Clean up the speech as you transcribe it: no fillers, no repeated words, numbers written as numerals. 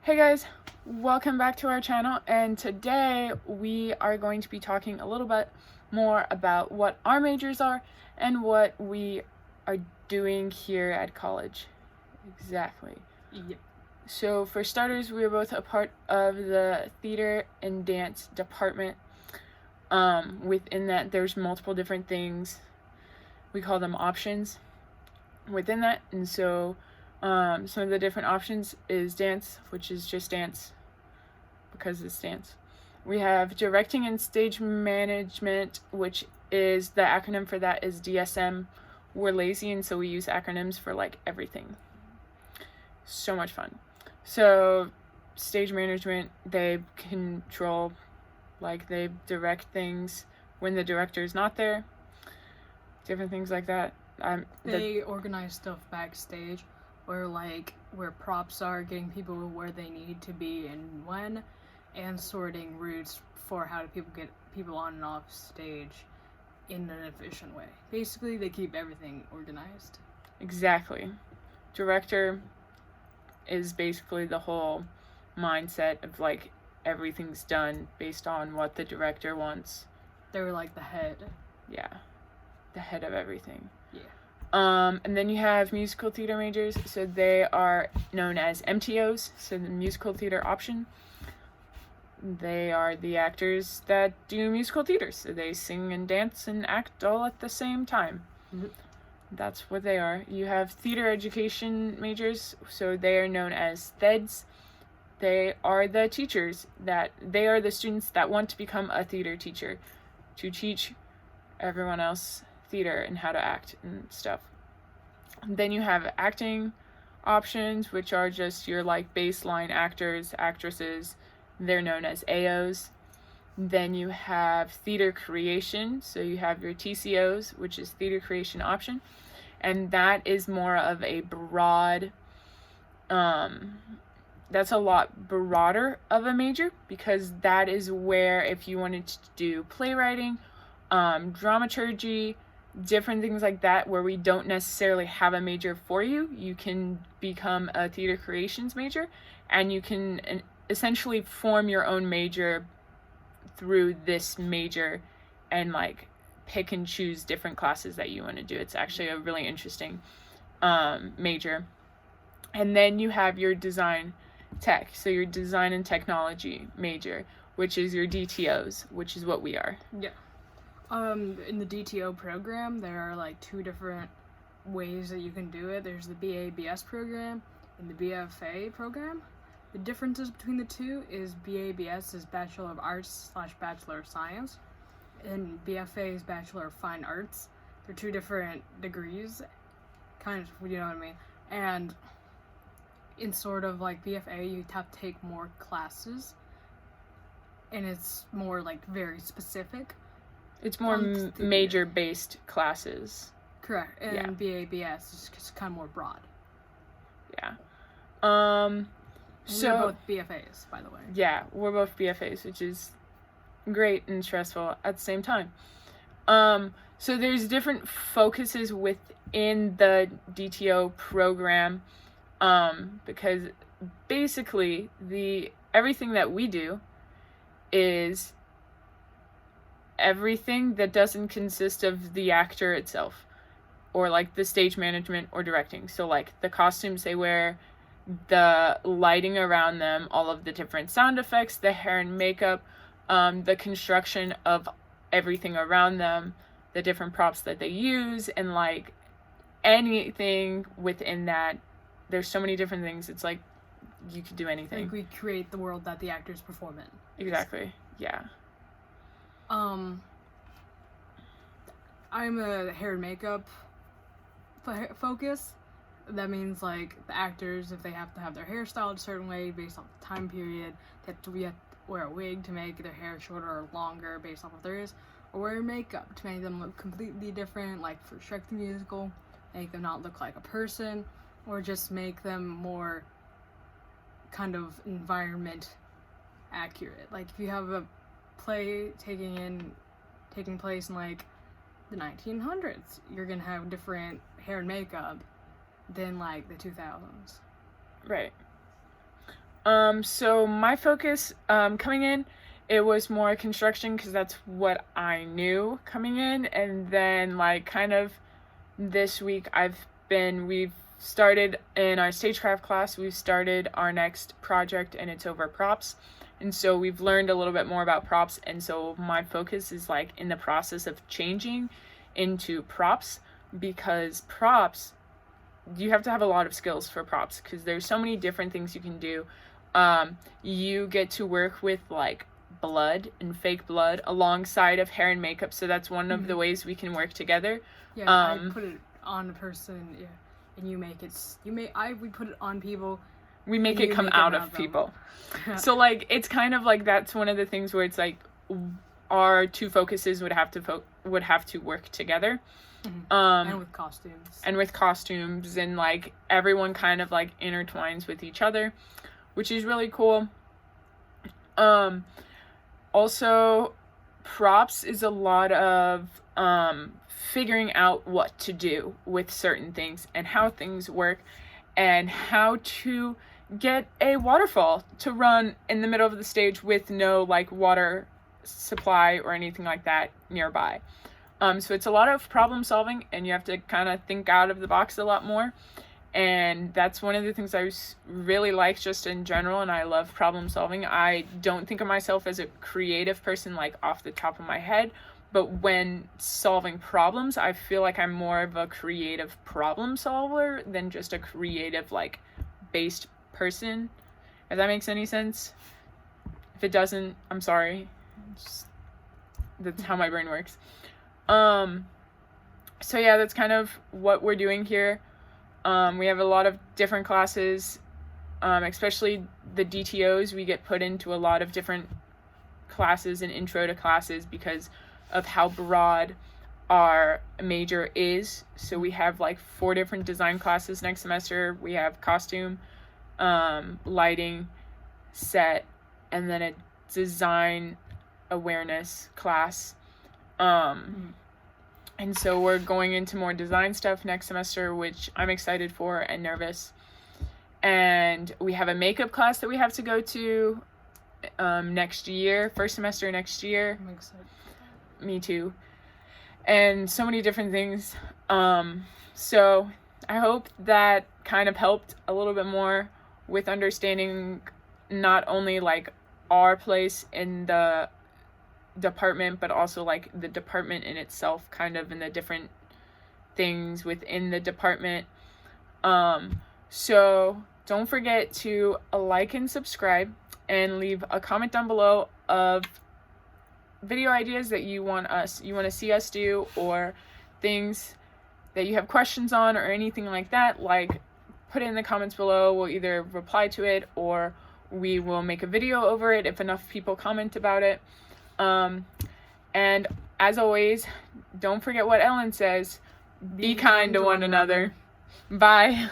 Hey guys, welcome back to our channel, and today we are going to be talking a little bit more about what our majors are and what we are doing here at college. Exactly. Yep. So for starters, we are both a part of the theater and dance department. Within that, there's multiple different things. We call them options within that, and so some of the different options is dance, which is just dance because it's dance. We have directing and stage management, which is the acronym for that is DSM. We're lazy, and so we use acronyms for like everything. So much fun. So stage management, they control, like they direct things when the director is not there, different things like that. They organize stuff backstage, where props are, getting people where they need to be and when, and sorting routes for how do people get people on and off stage in an efficient way. Basically, they keep everything organized. Exactly. Director is basically the whole mindset of like everything's done based on what the director wants. They're like the head. Yeah. The head of everything. Yeah. And then you have musical theater majors, so they are known as MTOs, so the musical theater option. They are the actors that do musical theater, so they sing and dance and act all at the same time. Mm-hmm. That's what they are. You have theater education majors, so they are known as THEDs. They are the teachers they are the students that want to become a theater teacher to teach everyone else theater and how to act and stuff. Then you have acting options, which are just your like baseline actors, actresses. They're known as AOs. Then you have theater creation, so you have your TCOs, which is theater creation option, and that is more of a broad that's a lot broader of a major, because that is where if you wanted to do playwriting, dramaturgy, different things like that, where we don't necessarily have a major for you, you can become a theater creations major, and you can essentially form your own major through this major and like pick and choose different classes that you want to do. It's actually a really interesting major. And then you have your design tech, so your design and technology major, which is your DTOs, which is what we are. Yeah. In the DTO program, there are like two different ways that you can do it. There's the BABS program and the BFA program. The differences between the two is BABS is Bachelor of Arts / Bachelor of Science, and BFA is Bachelor of Fine Arts. They're two different degrees, kind of, you know what I mean? And in sort of like BFA, you have to take more classes, and it's more like very specific. It's more major-based classes. Correct. And yeah. BABS is just kind of more broad. Yeah. So we're both BFAs, by the way. Yeah, we're both BFAs, which is great and stressful at the same time. So there's different focuses within the DTO program, because basically everything that we do is everything that doesn't consist of the actor itself, or like the stage management or directing. So like the costumes they wear, the lighting around them, all of the different sound effects, the hair and makeup, the construction of everything around them, the different props that they use, and like anything within that. There's so many different things. It's like you could do anything. Like we create the world that the actors perform in. Exactly. Yeah. I'm a hair and makeup focus. That means like the actors, if they have to have their hair styled a certain way based on the time period, they have to wear a wig to make their hair shorter or longer based on what there is, or wear makeup to make them look completely different, like for Shrek the Musical, make them not look like a person, or just make them more kind of environment accurate. Like if you have a play taking place in like the 1900s, you're gonna have different hair and makeup than like the 2000s. Right. So my focus coming in, it was more construction because that's what I knew coming in. And then like kind of this week we've started in our stagecraft class, we've started our next project and it's over props. And so we've learned a little bit more about props. And so my focus is like in the process of changing into props, because props, you have to have a lot of skills for props because there's so many different things you can do. You get to work with like blood and fake blood alongside of hair and makeup, so that's one of the ways we can work together. Yeah, I put it on a person, yeah, and we put it on people. We make it come out of people. So like it's kind of like that's one of the things where it's like our two focuses would have to work together. And with costumes. And like everyone kind of like intertwines with each other, which is really cool. Also, props is a lot of figuring out what to do with certain things and how things work and how to get a waterfall to run in the middle of the stage with no like water supply or anything like that nearby. So it's a lot of problem solving and you have to kind of think out of the box a lot more. And that's one of the things I really like just in general, and I love problem solving. I don't think of myself as a creative person like off the top of my head, but when solving problems, I feel like I'm more of a creative problem solver than just a creative like based person. If that makes any sense. If it doesn't, I'm sorry. That's how my brain works. So yeah, that's kind of what we're doing here. We have a lot of different classes, especially the DTOs. We get put into a lot of different classes and intro to classes because of how broad our major is. So we have like 4 different design classes next semester. We have costume, lighting, set, and then a design awareness class. And so we're going into more design stuff next semester, which I'm excited for and nervous. And we have a makeup class that we have to go to next year, first semester next year. I'm excited. Me too. And so many different things. So I hope that kind of helped a little bit more with understanding not only like our place in the department, but also like the department in itself, kind of in the different things within the department. So don't forget to like and subscribe and leave a comment down below of video ideas that you want to see us do, or things that you have questions on or anything like that. Like, put it in the comments below. We'll either reply to it or we will make a video over it if enough people comment about it. And as always, don't forget what Ellen says, be kind to one another. Bye.